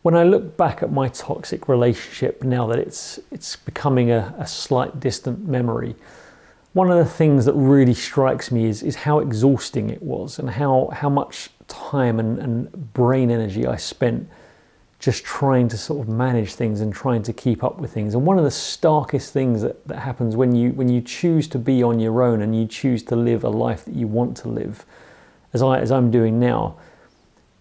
When I look back at my toxic relationship now that it's becoming a slight distant memory, one of the things that really strikes me is how exhausting it was, and how much time and brain energy I spent just trying to sort of manage things and trying to keep up with things. And one of the starkest things that happens when you choose to be on your own and you choose to live a life that you want to live, as I'm doing now,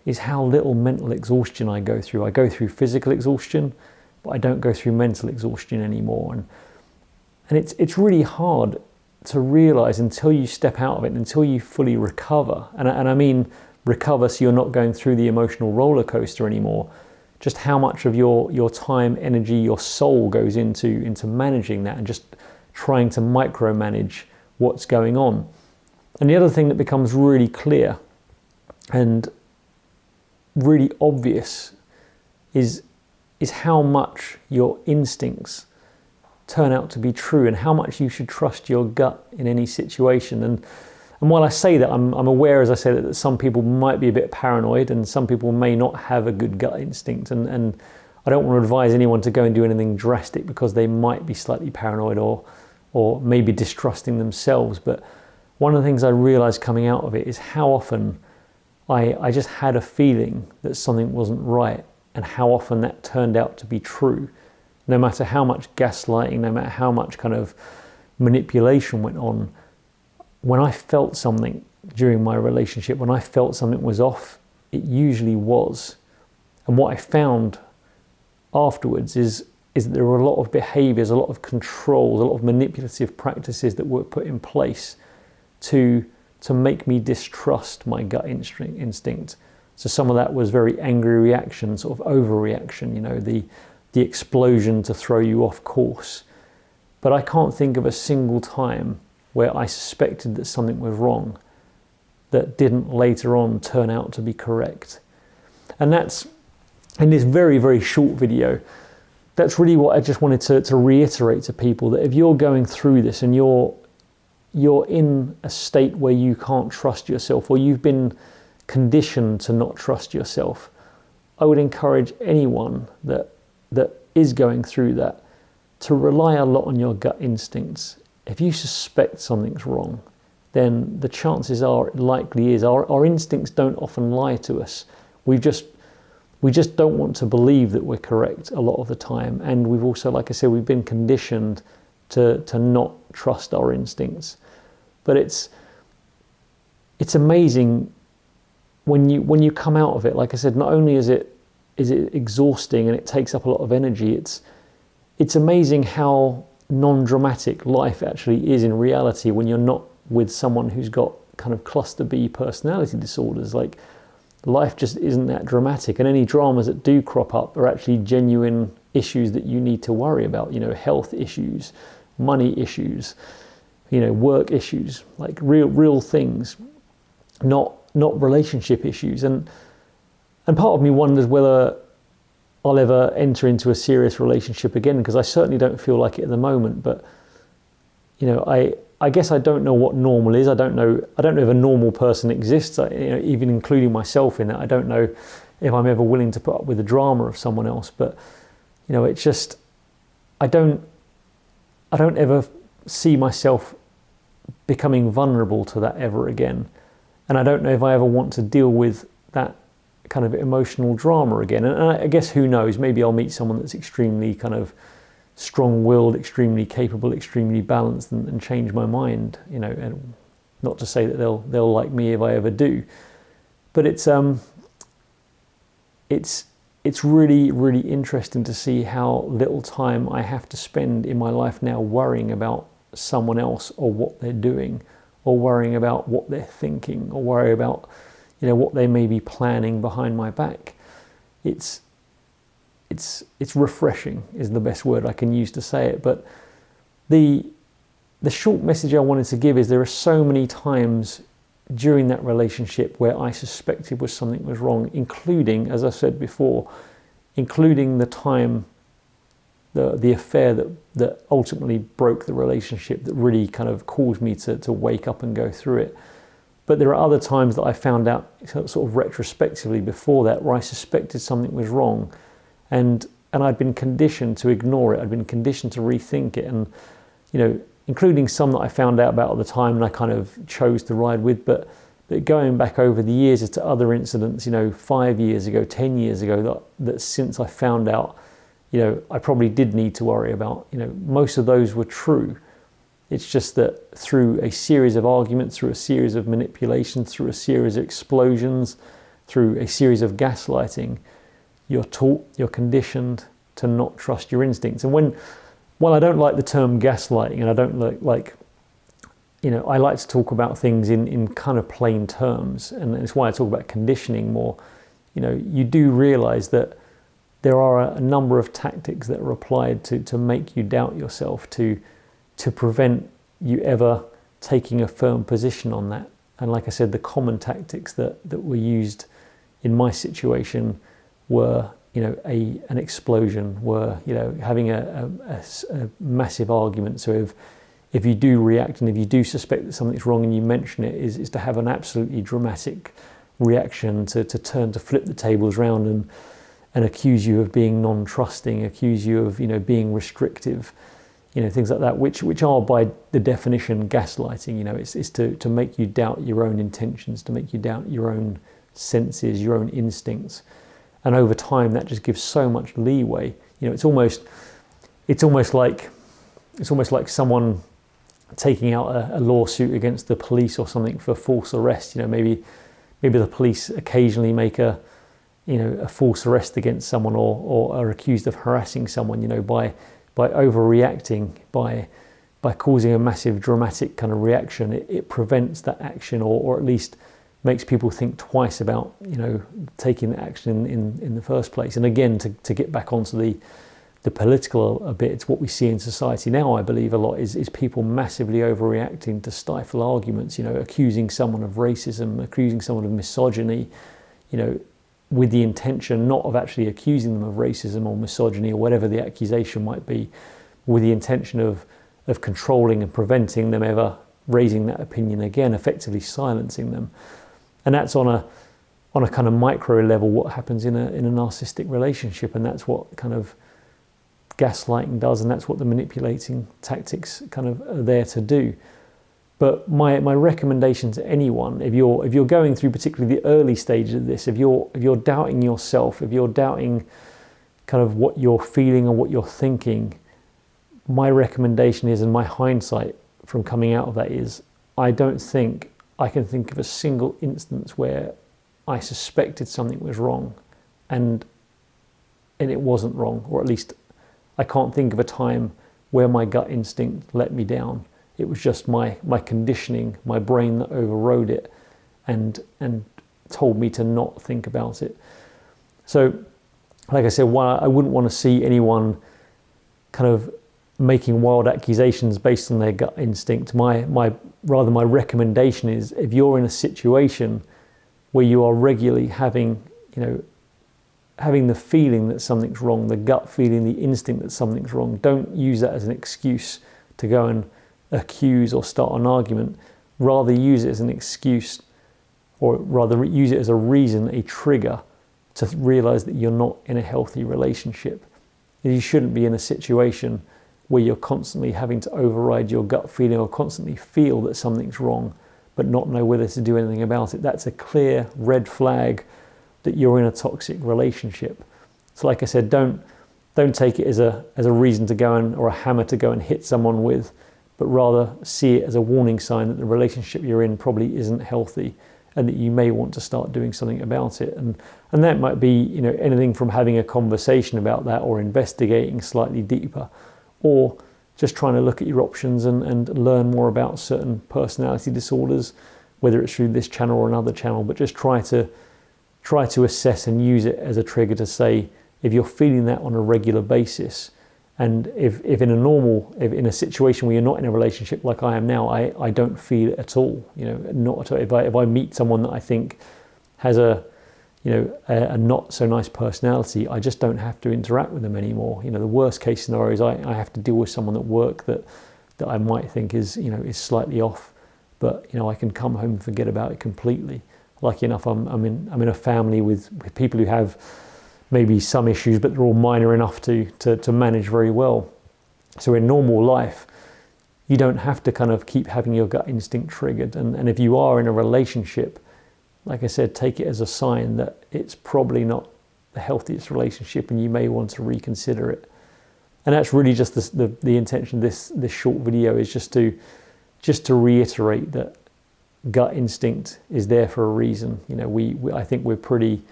is how little mental exhaustion I go through. I go through physical exhaustion, but I don't go through mental exhaustion anymore. And it's really hard to realize until you step out of it, until you fully recover. And I mean recover so you're not going through the emotional roller coaster anymore. Just how much of your time, energy, your soul goes into managing that and just trying to micromanage what's going on. And the other thing that becomes really clear and really obvious is how much your instincts turn out to be true and how much you should trust your gut in any situation. And while I say that, I'm aware, as I said, that some people might be a bit paranoid and some people may not have a good gut instinct. And I don't want to advise anyone to go and do anything drastic because they might be slightly paranoid or maybe distrusting themselves. But one of the things I realized coming out of it is how often I just had a feeling that something wasn't right, and how often that turned out to be true. No matter how much gaslighting, no matter how much kind of manipulation went on, when I felt something during my relationship, when I felt something was off, it usually was. And what I found afterwards is that there were a lot of behaviors, a lot of controls, a lot of manipulative practices that were put in place to make me distrust my gut instinct. So some of that was very angry reaction, sort of overreaction, the explosion to throw you off course. But I can't think of a single time where I suspected that something was wrong that didn't later on turn out to be correct. And that's, in this very, very short video, that's really what I just wanted to reiterate to people, that if you're going through this and you're in a state where you can't trust yourself, or you've been conditioned to not trust yourself, I would encourage anyone that is going through that to rely a lot on your gut instincts. If you suspect something's wrong, then the chances are it likely is. Our instincts don't often lie to us. We just don't want to believe that we're correct a lot of the time. And we've also, like I said, we've been conditioned to not trust our instincts. But it's amazing when you come out of it. Like I said, not only is it exhausting and it takes up a lot of energy, it's amazing how non-dramatic life actually is in reality when you're not with someone who's got kind of cluster B personality disorders. Like, life just isn't that dramatic, and any dramas that do crop up are actually genuine issues that you need to worry about. Health issues, money issues, work issues, like real things, not relationship issues. And part of me wonders whether I'll ever enter into a serious relationship again, because I certainly don't feel like it at the moment. But I guess I don't know what normal is. I don't know if a normal person exists. Even including myself in that, I don't know if I'm ever willing to put up with the drama of someone else. But it's just, I don't ever see myself becoming vulnerable to that ever again. And I don't know if I ever want to deal with that kind of emotional drama again. And I guess, who knows, maybe I'll meet someone that's extremely kind of strong-willed, extremely capable, extremely balanced, and change my mind, and not to say that they'll like me if I ever do. But it's really, really interesting to see how little time I have to spend in my life now worrying about someone else or what they're doing, or worrying about what they're thinking, or worry about what they may be planning behind my back. It's refreshing is the best word I can use to say it. But the short message I wanted to give is there are so many times during that relationship where I suspected something was wrong, including, as I said before, including the time, the affair that ultimately broke the relationship, that really kind of caused me to wake up and go through it. But there are other times that I found out sort of retrospectively before that where I suspected something was wrong, And I'd been conditioned to ignore it. I'd been conditioned to rethink it, and including some that I found out about at the time and I kind of chose to ride with, but going back over the years as to other incidents, 5 years ago, 10 years ago, that since I found out, I probably did need to worry about, most of those were true. It's just that through a series of arguments, through a series of manipulations, through a series of explosions, through a series of gaslighting, you're taught, you're conditioned to not trust your instincts. And while I don't like the term gaslighting, and I don't like I like to talk about things in kind of plain terms, and it's why I talk about conditioning more. You do realize that there are a number of tactics that are applied to make you doubt yourself, to prevent you ever taking a firm position on that. And like I said, the common tactics that were used in my situation were, an explosion, were, having a massive argument. So if you do react and if you do suspect that something's wrong and you mention it, is to have an absolutely dramatic reaction, to flip the tables round and accuse you of being non-trusting, accuse you of, being restrictive, things like that, which are by the definition gaslighting. It's to make you doubt your own intentions, to make you doubt your own senses, your own instincts. And over time, that just gives so much leeway. It's almost like someone taking out a lawsuit against the police or something for false arrest. Maybe the police occasionally make a false arrest against someone, or are accused of harassing someone, by overreacting, by causing a massive dramatic kind of reaction. It prevents that action, or at least makes people think twice about taking the action in the first place. And again, to get back onto the political a bit, it's what we see in society now, I believe, a lot is people massively overreacting to stifle arguments, accusing someone of racism, accusing someone of misogyny, with the intention not of actually accusing them of racism or misogyny or whatever the accusation might be, with the intention of controlling and preventing them ever raising that opinion again, effectively silencing them. And that's on a kind of micro level what happens in a narcissistic relationship, and that's what kind of gaslighting does, and that's what the manipulating tactics kind of are there to do. But my recommendation to anyone, if you're going through particularly the early stages of this, if you're doubting yourself, if you're doubting kind of what you're feeling or what you're thinking, my recommendation is, and my hindsight from coming out of that is, I don't think I can think of a single instance where I suspected something was wrong and it wasn't wrong, or at least I can't think of a time where my gut instinct let me down. It was just my conditioning, my brain that overrode it and told me to not think about it. So, like I said, while I wouldn't want to see anyone kind of making wild accusations based on their gut instinct, my recommendation is, if you're in a situation where you are regularly having the feeling that something's wrong, the gut feeling, the instinct that something's wrong, don't use that as an excuse to go and accuse or start an argument. Rather use it as an excuse, or rather use it as a reason, a trigger to realize that you're not in a healthy relationship. You shouldn't be in a situation where you're constantly having to override your gut feeling, or constantly feel that something's wrong but not know whether to do anything about it. That's a clear red flag that you're in a toxic relationship. So like I said, don't take it as a reason to go or a hammer to go and hit someone with, but rather see it as a warning sign that the relationship you're in probably isn't healthy, and that you may want to start doing something about it. And that might be anything from having a conversation about that, or investigating slightly deeper, or just trying to look at your options and learn more about certain personality disorders, whether it's through this channel or another channel. But just try to assess and use it as a trigger to say, if you're feeling that on a regular basis, and if in a situation where you're not in a relationship like I am now, I don't feel it at all, not at all. If I meet someone that I think has a not so nice personality, I just don't have to interact with them anymore. The worst case scenario is I have to deal with someone at work that I might think is slightly off, but I can come home and forget about it completely. Lucky enough, I'm in a family with people who have maybe some issues, but they're all minor enough to manage very well. So in normal life, you don't have to kind of keep having your gut instinct triggered. And if you are in a relationship, like I said, take it as a sign that it's probably not the healthiest relationship and you may want to reconsider it. And that's really just the intention of this short video, is just to reiterate that gut instinct is there for a reason. You know, I think we're pretty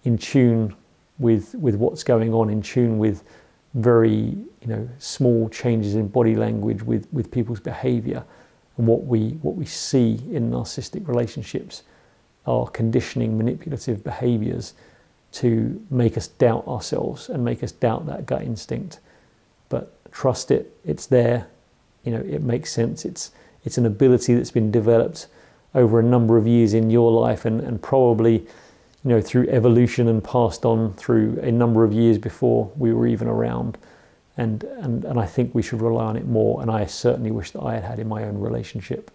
in tune with what's going on, in tune with very, small changes in body language with people's behavior. And what we see in narcissistic relationships are conditioning, manipulative behaviors to make us doubt ourselves and make us doubt that gut instinct. But trust it, it's there, it makes sense. It's an ability that's been developed over a number of years in your life, and probably, through evolution and passed on through a number of years before we were even around. And I think we should rely on it more, and I certainly wish that I had in my own relationship.